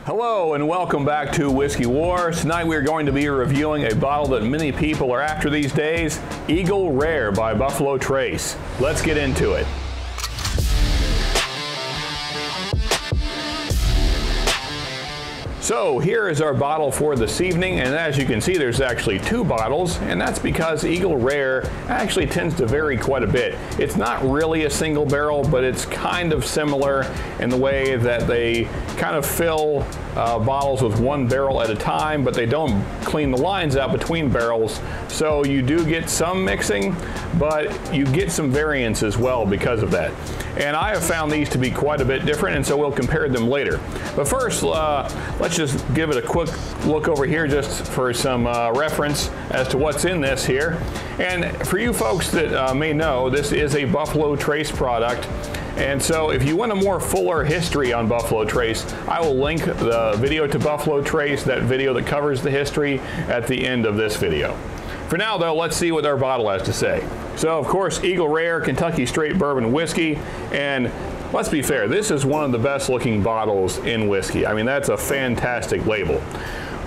Hello and welcome back to Whiskey Wars. Tonight we are going to be reviewing a bottle that many people are after these days, Eagle Rare by Buffalo Trace. Let's get into it. So here is our bottle for this evening, and as you can see there's actually two bottles, and that's because Eagle Rare actually tends to vary quite a bit. It's not really a single barrel, but it's kind of similar in the way that they kind of fill bottles with one barrel at a time, but they don't clean the lines out between barrels, so you do get some mixing, but you get some variance as well because of that. And I have found these to be quite a bit different, and so we'll compare them later. But first, let's just give it a quick look over here just for some reference as to what's in this here. And for you folks that may know, this is a Buffalo Trace product. And so if you want a more fuller history on Buffalo Trace, I will link the video to Buffalo Trace, that video that covers the history, at the end of this video. For now though, let's see what our bottle has to say. So of course, Eagle Rare Kentucky Straight Bourbon Whiskey, and let's be fair, this is one of the best looking bottles in whiskey. I mean, that's a fantastic label.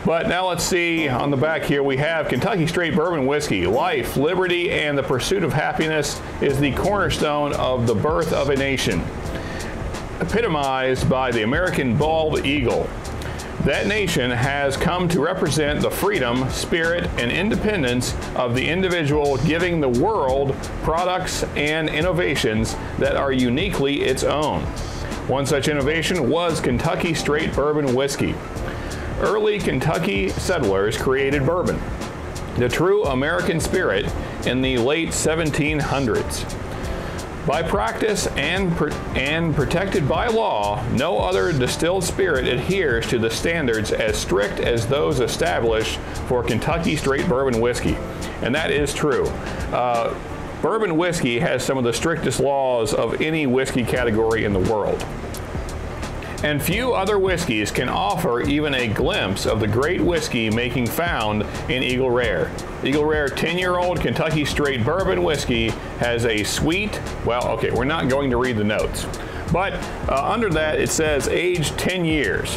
But now let's see, on the back here we have Kentucky Straight Bourbon Whiskey. Life, liberty, and the pursuit of happiness is the cornerstone of the birth of a nation, epitomized by the American bald eagle. That nation has come to represent the freedom, spirit, and independence of the individual, giving the world products and innovations that are uniquely its own. One such innovation was Kentucky Straight Bourbon Whiskey. Early Kentucky settlers created bourbon, the true American spirit, in the late 1700s. By practice and protected by law, no other distilled spirit adheres to the standards as strict as those established for Kentucky Straight Bourbon Whiskey. And that is true. Bourbon whiskey has some of the strictest laws of any whiskey category in the world. And few other whiskeys can offer even a glimpse of the great whiskey making found in Eagle Rare. Eagle Rare 10-year-old Kentucky Straight Bourbon Whiskey has a sweet, well, okay, we're not going to read the notes, but under that it says aged 10 years.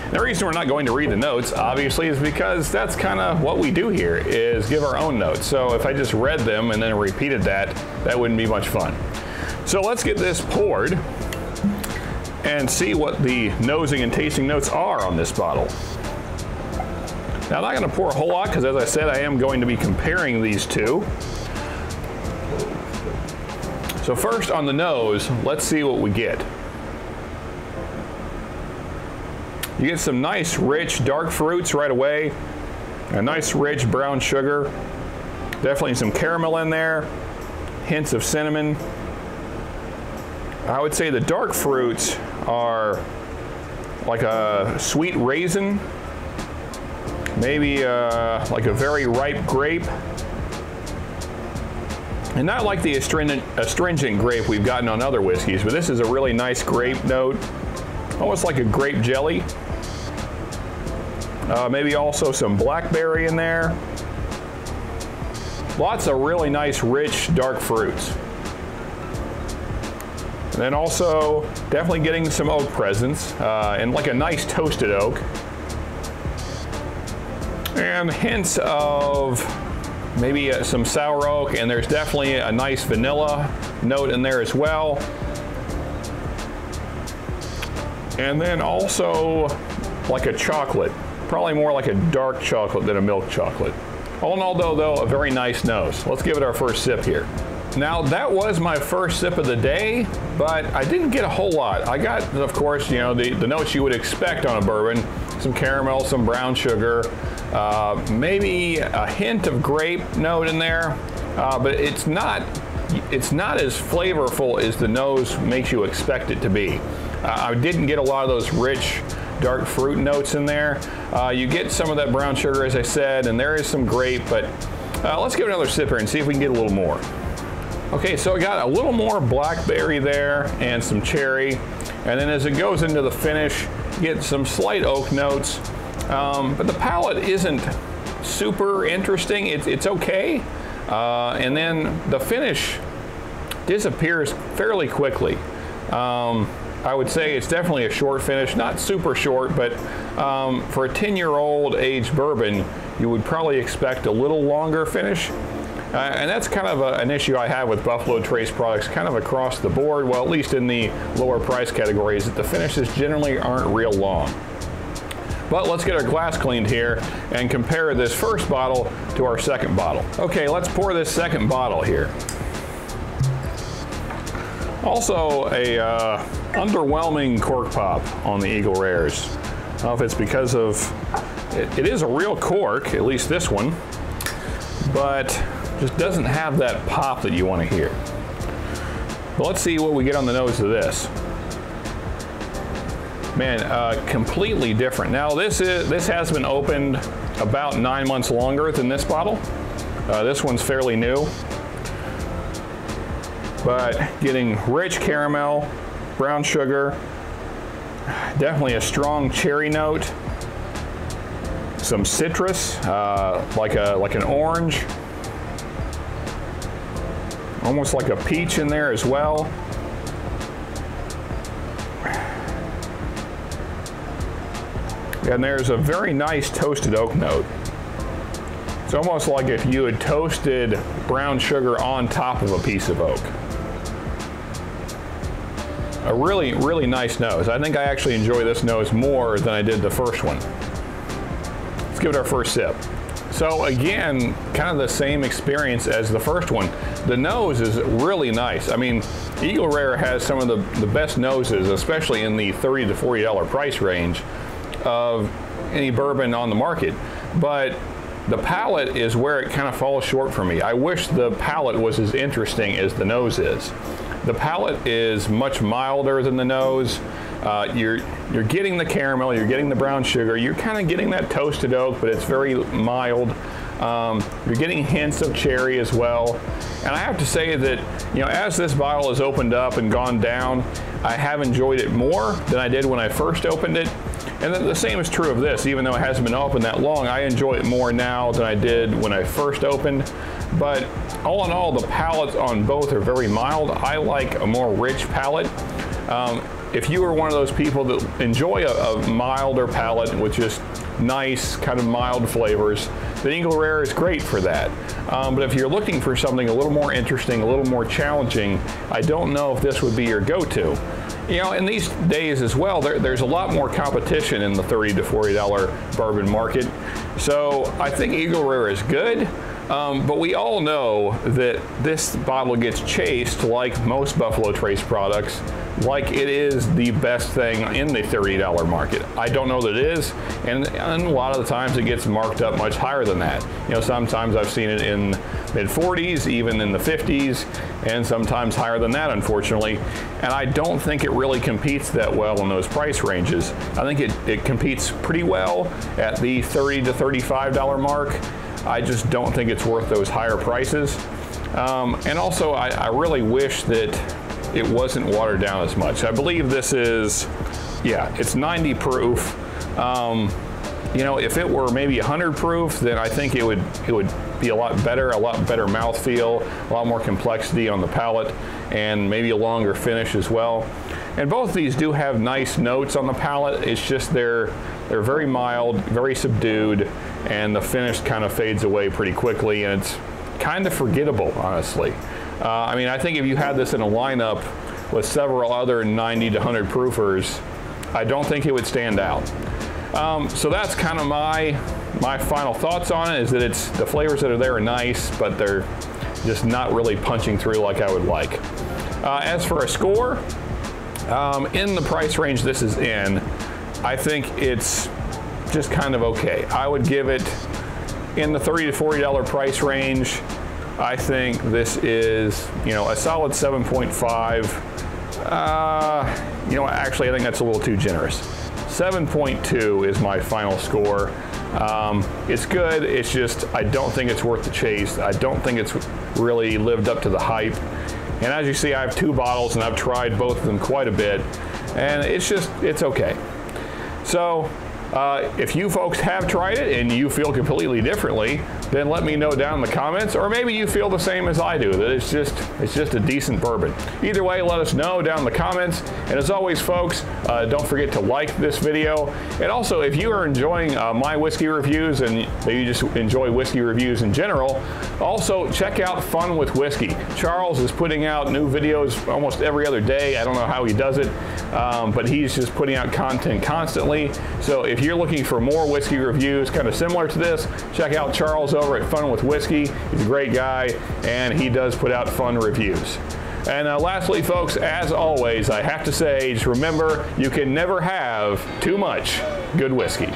The reason we're not going to read the notes, obviously, is because that's kind of what we do here, is give our own notes. So if I just read them and then repeated that, that wouldn't be much fun. So let's get this poured and see what the nosing and tasting notes are on this bottle. Now, I'm not going to pour a whole lot because, as I said, I am going to be comparing these two. So first on the nose, let's see what we get. You get some nice rich dark fruits right away, a nice rich brown sugar, definitely some caramel in there, hints of cinnamon. I would say the dark fruits are like a sweet raisin, maybe like a very ripe grape, and not like the astringent grape we've gotten on other whiskeys, but this is a really nice grape note, almost like a grape jelly. Maybe also some blackberry in there. Lots of really nice rich dark fruits. And then also definitely getting some oak presence, and like a nice toasted oak. And hints of maybe some sour oak, and there's definitely a nice vanilla note in there as well. And then also like a chocolate, probably more like a dark chocolate than a milk chocolate. All in all though, a very nice nose. Let's give it our first sip here. Now, that was my first sip of the day, but I didn't get a whole lot. I got, of course, you know, the notes you would expect on a bourbon, some caramel, some brown sugar, maybe a hint of grape note in there, but it's not as flavorful as the nose makes you expect it to be. I didn't get a lot of those rich dark fruit notes in there. You get some of that brown sugar, as I said, and there is some grape, but let's give it another sip here and see if we can get a little more. Okay, so I got a little more blackberry there and some cherry, and then as it goes into the finish, you get some slight oak notes, but the palate isn't super interesting. It's okay, and then the finish disappears fairly quickly. I would say it's definitely a short finish, not super short, but for a 10-year-old aged bourbon, you would probably expect a little longer finish. And that's kind of an issue I have with Buffalo Trace products kind of across the board, well, at least in the lower price categories, that the finishes generally aren't real long. But let's get our glass cleaned here and compare this first bottle to our second bottle. Okay, let's pour this second bottle here. Also a underwhelming cork pop on the Eagle Rares. I don't know if it's because of, it is a real cork, at least this one, but just doesn't have that pop that you want to hear. But let's see what we get on the nose of this. Man, completely different. Now this has been opened about 9 months longer than this bottle. This one's fairly new. But getting rich caramel, brown sugar, definitely a strong cherry note, some citrus, like an orange, almost like a peach in there as well. And there's a very nice toasted oak note. It's almost like if you had toasted brown sugar on top of a piece of oak. A really, really nice nose. I think I actually enjoy this nose more than I did the first one. Let's give it our first sip. So again, kind of the same experience as the first one. The nose is really nice. I mean, Eagle Rare has some of the best noses, especially in the $30 to $40 price range of any bourbon on the market. But the palate is where it kind of falls short for me. I wish the palate was as interesting as the nose is. The palate is much milder than the nose. You're getting the caramel, you're getting the brown sugar, you're kind of getting that toasted oak, but it's very mild. You're getting hints of cherry as well. And I have to say that, you know, as this bottle has opened up and gone down, I have enjoyed it more than I did when I first opened it. And the same is true of this. Even though it hasn't been open that long, I enjoy it more now than I did when I first opened. But all in all, the palates on both are very mild. I like a more rich palate. If you are one of those people that enjoy a milder palate with just nice, kind of mild flavors, then Eagle Rare is great for that. But if you're looking for something a little more interesting, a little more challenging, I don't know if this would be your go-to. You know, in these days as well, there's a lot more competition in the $30 to $40 bourbon market. So I think Eagle Rare is good, but we all know that this bottle gets chased, like most Buffalo Trace products, like it is the best thing in the $30 market. I don't know that it is, and a lot of the times it gets marked up much higher than that. You know, sometimes I've seen it in mid-40s, even in the 50s, and sometimes higher than that, unfortunately. And I don't think it really competes that well in those price ranges. I think it competes pretty well at the $30 to $35 mark. I just don't think it's worth those higher prices. And also, I really wish that it wasn't watered down as much. I believe this is, yeah, it's 90 proof. You know, if it were maybe 100 proof, then I think it would be a lot better mouthfeel, a lot more complexity on the palate, and maybe a longer finish as well. And both of these do have nice notes on the palate. It's just they're very mild, very subdued, and the finish kind of fades away pretty quickly, and it's kind of forgettable, honestly. I mean, I think if you had this in a lineup with several other 90 to 100 proofers, I don't think it would stand out. So that's kind of my final thoughts on it, is that the flavors that are there are nice, but they're just not really punching through like I would like. As for a score, in the price range this is in, I think it's just kind of okay. I would give it, in the $30 to $40 price range, I think this is, you know, a solid 7.5. You know, actually I think that's a little too generous. 7.2 is my final score. It's good, it's just, I don't think it's worth the chase. I don't think it's really lived up to the hype. And as you see, I have 2 bottles and I've tried both of them quite a bit, and it's okay. So If you folks have tried it and you feel completely differently, then let me know down in the comments, or maybe you feel the same as I do, that it's just a decent bourbon. Either way, let us know down in the comments. And as always, folks, don't forget to like this video. And also, if you are enjoying my whiskey reviews and maybe you just enjoy whiskey reviews in general, also check out Fun with Whiskey. Charles is putting out new videos almost every other day. I don't know how he does it, but he's just putting out content constantly. So if you're looking for more whiskey reviews kind of similar to this, check out Charles over at Fun with Whiskey. He's a great guy, and he does put out fun reviews. And lastly, folks, as always, I have to say, just remember, you can never have too much good whiskey.